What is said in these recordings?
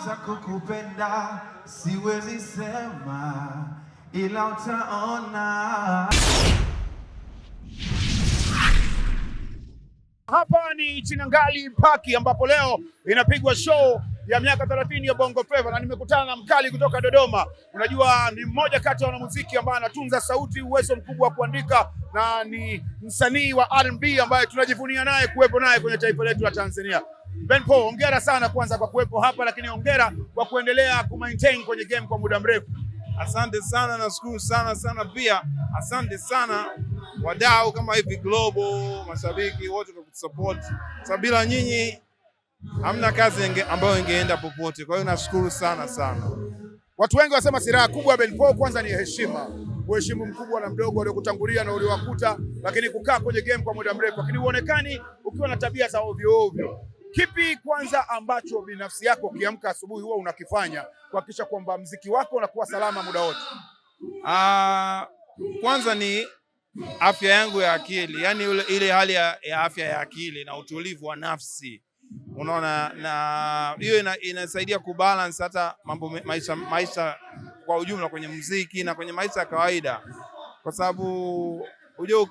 za kukupenda siwezi sema, ila utaona. Hapa ni Chinangali Park ambapo leo inapigwa show ya miaka 30 ya Bongo Flava na nimekutana na mkali kutoka Dodoma. Unajua ni mmoja kati ya wanamuziki ambaye anatunza sauti, uwezo mkubwa wa kuandika na ni msanii wa R&B ambaye tunajivunia naye kuwepo naye kwenye taifa letu la Tanzania. Ben Paul, hongera sana kwanza kwa kuwepo hapa, lakini hongera kwa kuendelea kumaintain kwenye game kwa muda mrefu. Asante sana, nashukuru sana pia. Asante sana wadau kama hivi Global, mashabiki wote kwa kusupport. Sababu bila nyinyi hamna kazi ambayo ingeenda popote. Kwa hiyo nashukuru sana. Watu wengi wasema silaha kubwa ya Ben Paul kwanza ni heshima. Uheshimu mkubwa na mdogo waliokutangulia na uliowakuta, lakini kukaa kwenye game kwa muda mrefu, lakini uonekani ukiwa na tabia za ovyo. Kipi kwanza ambacho binafsi yako ukiamka asubuhi huwa unakifanya kuhakikisha kwamba mziki wako unakuwa salama muda wote? Kwanza ni afya yangu ya akili, yani ile hali ya afya ya akili na utulivu wa nafsi. Unaona, na hiyo inasaidia kubalance hata mambo maisha kwa ujumla kwenye muziki na kwenye maisha ya kawaida, kwa sababu unajua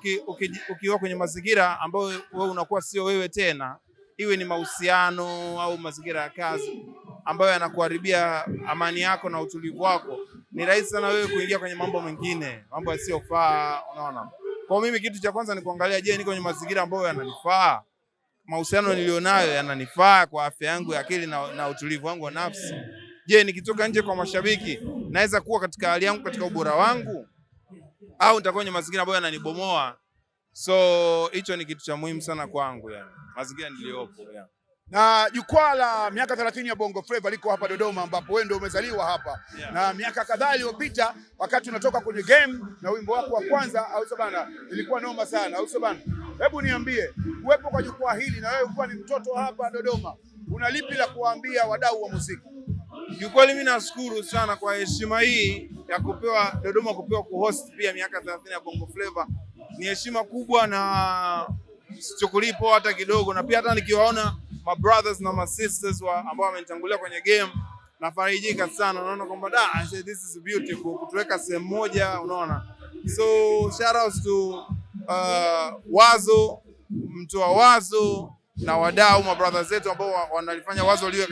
ukiwa kwenye mazingira ambayo wewe unakuwa sio wewe tena, iwe ni mahusiano au mazingira ya kazi ambayo yanakuharibia amani yako na utulivu wako, ni rahisi sana wewe kuingia kwenye mambo mengine, mambo yasiyofaa. Unaona, kwa mimi kitu cha kwanza ni kuangalia, je, niko kwenye mazingira ambayo yananifaa, mahusiano nilionayo yananifaa kwa afya yangu ya akili na utulivu wangu wa nafsi. Je, nikitoka nje kwa mashabiki naweza kuwa katika hali yangu, katika ubora wangu, au nitakuwa kwenye mazingira ambayo yananibomoa? So hicho ni kitu cha muhimu sana kwangu, yani mazingira niliyopo, yani. Na jukwaa la miaka 30 ya Bongo Flava liko hapa Dodoma, ambapo wewe ndio umezaliwa hapa. Yeah. Na miaka kadhaa iliyopita wakati unatoka kwenye game na wimbo wako wa kwanza, au sio bana, ilikuwa noma sana, au sio bana? Hebu niambie, uwepo kwa jukwaa hili na wewe ukiwa ni mtoto hapa Dodoma, una lipi la kuwaambia wadau wa muziki? Kiukweli mimi nashukuru sana kwa heshima hii ya kupewa Dodoma, kupewa kuhost pia miaka 30 ya Bongo Flava. Ni heshima kubwa na sichukulipo hata kidogo, na pia hata nikiwaona my brothers na my sisters ambao wamenitangulia kwenye game nafarijika sana. Unaona kwamba I say this is beautiful kutuweka sehemu moja, unaona. So shout out to Wazo, mtu wa Wazo na wadau my brothers zetu ambao wanalifanya Wazo liwe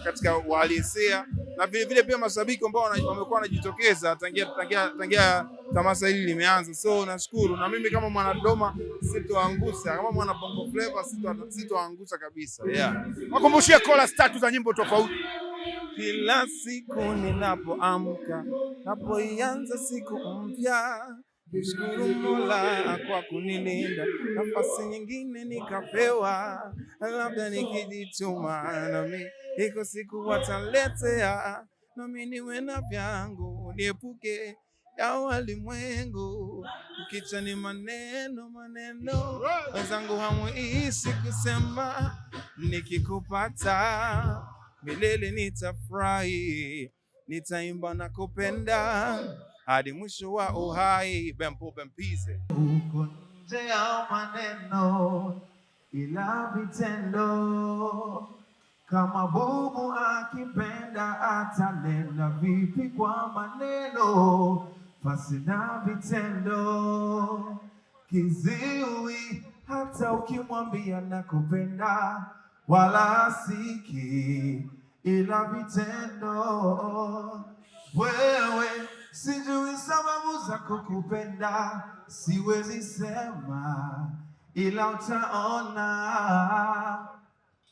katika uhalisia, na vile pia mashabiki ambao wamekuwa wanajitokeza tangia tamasha hili limeanza. So nashukuru, na mimi kama mwana Dodoma sitoangusha, kama mwana Bongo Flava sitoangusha kabisa. Yeah. Wakumbushie chorus 3 za nyimbo tofauti. Kila siku ninapoamka, napoianza siku mpya, mshukuru Mola kwa kunilinda, nafasi nyingine nikapewa, labda nikijituma nami iko siku wataletea, nami niwe na vyangu, niepuke ya walimwengu, kichwa ni maneno wenzangu hamuishi kusema, nikikupata milele nitafurahi, nitaimba na kupenda hadi mwisho wa uhai. Ben Paul Bempize. Uko nje ya maneno ila vitendo, kama bubu akipenda atanena vipi kwa maneno, basi na vitendo kiziwi, hata ukimwambia nakupenda wala asiki, ila vitendo. Wewe sijui sababu za kukupenda siwezi sema, ila utaona.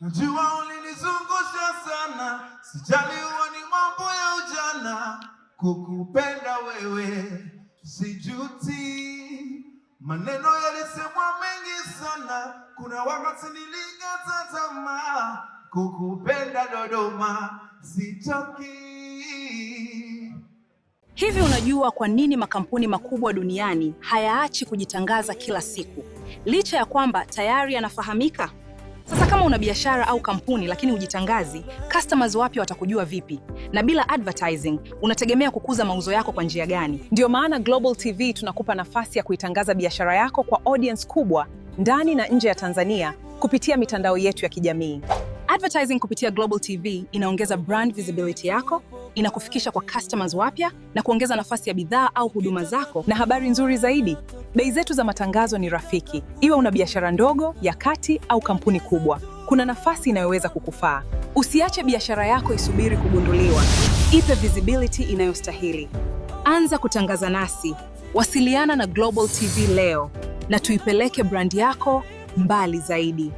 Najua ulinizungusha sana, sijali huo ni mambo ya ujana. Kukupenda wewe sijuti, maneno yalisemwa mengi sana, kuna wakati nilikata tamaa. Kukupenda Dodoma sitoki. Hivi unajua kwa nini makampuni makubwa duniani hayaachi kujitangaza kila siku, licha ya kwamba tayari yanafahamika? Sasa kama una biashara au kampuni lakini hujitangazi, customers wapya watakujua vipi? Na bila advertising, unategemea kukuza mauzo yako kwa njia gani? Ndio maana Global TV tunakupa nafasi ya kuitangaza biashara yako kwa audience kubwa ndani na nje ya Tanzania kupitia mitandao yetu ya kijamii. Advertising kupitia Global TV inaongeza brand visibility yako, inakufikisha kwa customers wapya na kuongeza nafasi ya bidhaa au huduma zako. Na habari nzuri zaidi, bei zetu za matangazo ni rafiki. Iwe una biashara ndogo, ya kati au kampuni kubwa, kuna nafasi inayoweza kukufaa. Usiache biashara yako isubiri kugunduliwa. Ipe visibility inayostahili. Anza kutangaza nasi. Wasiliana na Global TV leo na tuipeleke brand yako mbali zaidi.